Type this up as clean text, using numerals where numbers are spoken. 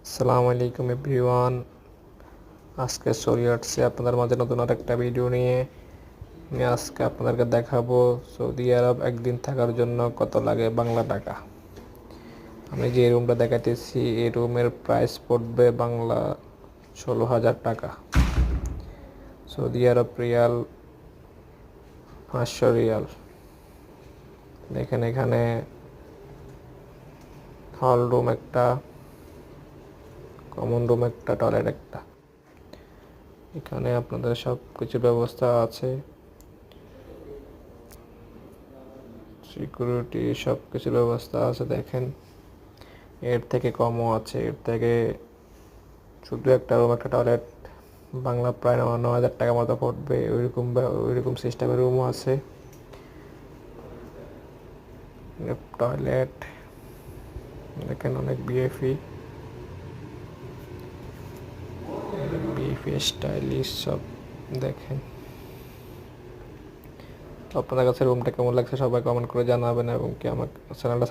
আসসালামু আলাইকুম এভরিওয়ান। আজকে চলে আসছে আপনাদের মাঝে নতুন আরেকটা ভিডিও নিয়ে। আমি আজকে আপনাদেরকে দেখাবো সৌদি আরব একদিন থাকার জন্য কত লাগে বাংলা টাকা। আমি যে রুমটা দেখাতেছি এই রুমের প্রাইস পড়বে বাংলা 16,000 টাকা। সৌদি আরব রিয়াল 500 রিয়াল। দেখেন এখানে হল রুম একটা, কমন রুম একটা, টয়লেট একটা। এখানে আপনাদের সব কিছুর ব্যবস্থা আছে, সিকিউরিটি সব কিছুর ব্যবস্থা আছে। দেখেন এর থেকে কমও আছে, এর থেকে শুধু একটা রুম একটা টয়লেট বাংলা প্রায় 9,000 টাকা মতো পড়বে। ওইরকম সিস্টেমের রুমও আছে। টয়লেট দেখেন অনেক বিএফি স্টাইলিশ সব। দেখেন আপনাদের কাছে রুমটা কেমন লাগছে সবাই কমেন্ট করে জানাবেন, এবং কি আমার চ্যানেলটা